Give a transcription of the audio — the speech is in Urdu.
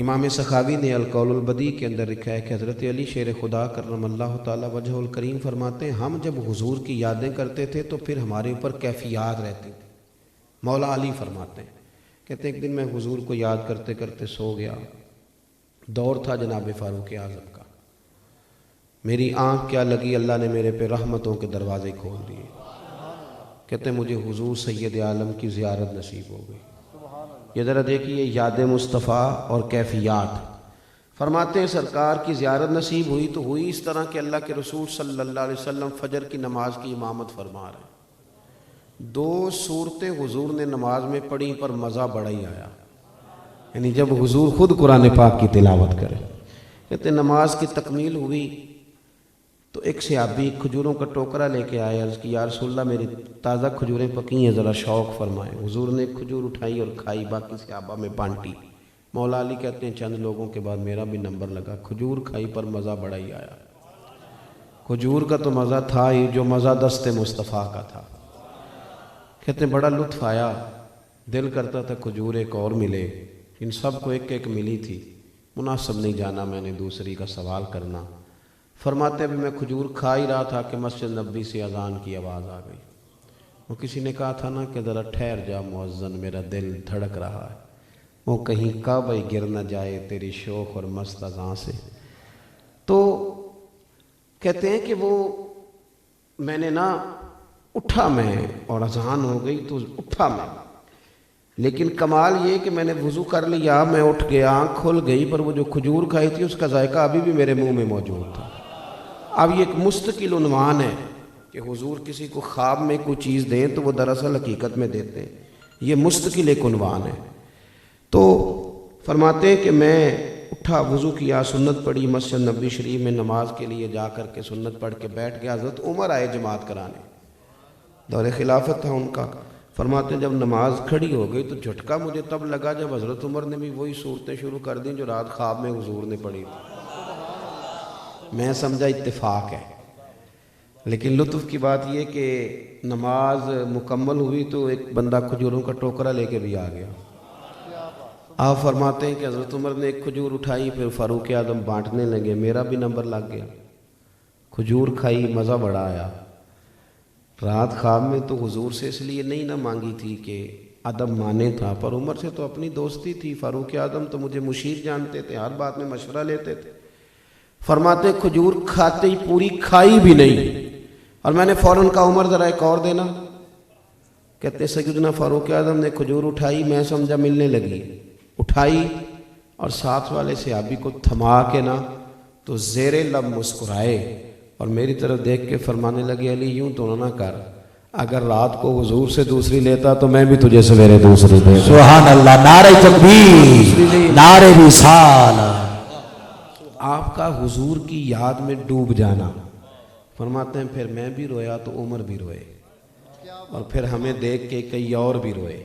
امام سخاوی نے القول البدیع کے اندر لکھا ہے کہ حضرت علی شیر خدا کرم اللہ تعالی وجہ الکریم فرماتے ہیں ہم جب حضور کی یادیں کرتے تھے تو پھر ہمارے اوپر کیفیات رہتی تھی۔ مولا علی فرماتے ہیں، کہتے ہیں ایک دن میں حضور کو یاد کرتے کرتے سو گیا، دور تھا جناب فاروق اعظم کا، میری آنکھ کیا لگی، اللہ نے میرے پہ رحمتوں کے دروازے کھول دیے۔ کہتے ہیں مجھے حضور سید عالم کی زیارت نصیب ہو گئی۔ یہ ذرا دیکھیے یاد مصطفیٰ اور کیفیات۔ فرماتے ہیں سرکار کی زیارت نصیب ہوئی تو ہوئی اس طرح کہ اللہ کے رسول صلی اللہ علیہ وسلم فجر کی نماز کی امامت فرما رہے ہیں، 2 صورتیں حضور نے نماز میں پڑھی پر مزہ بڑا ہی آیا، یعنی جب حضور خود قرآن پاک کی تلاوت کرے۔ کہتے ہیں نماز کی تکمیل ہوئی تو ایک صحابی کھجوروں کا ٹوکرا لے کے آئے، عرض کی یا رسول اللہ میری تازہ کھجوریں پکی ہیں، ذرا شوق فرمائیں۔ حضور نے ایک کھجور اٹھائی اور کھائی، باقی صحابہ میں بانٹی۔ مولا علی کہتے ہیں چند لوگوں کے بعد میرا بھی نمبر لگا، کھجور کھائی پر مزہ بڑا ہی آیا۔ کھجور کا تو مزہ تھا ہی، جو مزہ دست مصطفیٰ کا تھا۔ کہتے ہیں بڑا لطف آیا، دل کرتا تھا کھجور ایک اور ملے، ان سب کو ایک ایک ملی تھی، مناسب نہیں جانا میں نے دوسری کا سوال کرنا۔ فرماتے ابھی میں کھجور کھا ہی رہا تھا کہ مسجد نبوی سے اذان کی آواز آ گئی۔ وہ کسی نے کہا تھا نا کہ ذرا ٹھہر جا مؤذن، میرا دل دھڑک رہا ہے، وہ کہیں کعبہ گر نہ جائے تیری شوق اور مست اذان سے۔ تو کہتے ہیں کہ وہ میں نے نا اٹھا میں اور اذان ہو گئی تو اٹھا میں، لیکن کمال یہ کہ میں نے وضو کر لیا، میں اٹھ گیا، آنکھ کھل گئی، پر وہ جو کھجور کھائی تھی اس کا ذائقہ ابھی بھی میرے منہ میں موجود تھا۔ اب یہ ایک مستقل عنوان ہے کہ حضور کسی کو خواب میں کوئی چیز دیں تو وہ دراصل حقیقت میں دیتے ہیں، یہ مستقل ایک عنوان ہے۔ تو فرماتے ہیں کہ میں اٹھا، وضو کیا، سنت پڑھی، مسجد نبوی شریف میں نماز کے لیے جا کر کے سنت پڑھ کے بیٹھ گیا۔ حضرت عمر آئے جماعت کرانے، دور خلافت تھا ان کا۔ فرماتے ہیں جب نماز کھڑی ہو گئی تو جھٹکا مجھے تب لگا جب حضرت عمر نے بھی وہی صورتیں شروع کر دیں جو رات خواب میں حضور نے پڑھی تھی۔ میں سمجھا اتفاق ہے، لیکن لطف کی بات یہ کہ نماز مکمل ہوئی تو ایک بندہ کھجوروں کا ٹوکرا لے کے بھی آ گیا۔ آپ فرماتے ہیں کہ حضرت عمر نے ایک کھجور اٹھائی، پھر فاروق اعظم بانٹنے لگے، میرا بھی نمبر لگ گیا، کھجور کھائی، مزہ بڑا آیا۔ رات خواب میں تو حضور سے اس لیے نہیں نہ مانگی تھی کہ ادب مانے تھا، پر عمر سے تو اپنی دوستی تھی، فاروق اعظم تو مجھے مشیر جانتے تھے، ہر بات میں مشورہ لیتے تھے۔ فرماتے ہیں کھجور کھاتے ہی پوری کھائی بھی نہیں، اور میں نے فوراً کہا عمر ذرا ایک اور دینا۔ کہتے سیدنا فاروق اعظم نے کھجور اٹھائی، میں سمجھا ملنے لگی، اٹھائی اور ساتھ والے صحابی کو تھما کے نا تو زیر لب مسکرائے اور میری طرف دیکھ کے فرمانے لگے علی یوں تو نہ کر، اگر رات کو حضور سے دوسری لیتا تو میں بھی تجھے سویرے دوسری دے۔ سبحان اللہ، نعرہ تکبیر، نعرہ رسالہ۔ آپ کا حضور کی یاد میں ڈوب جانا، فرماتے ہیں پھر میں بھی رویا تو عمر بھی روئے، اور پھر ہمیں دیکھ کے کئی اور بھی روئے۔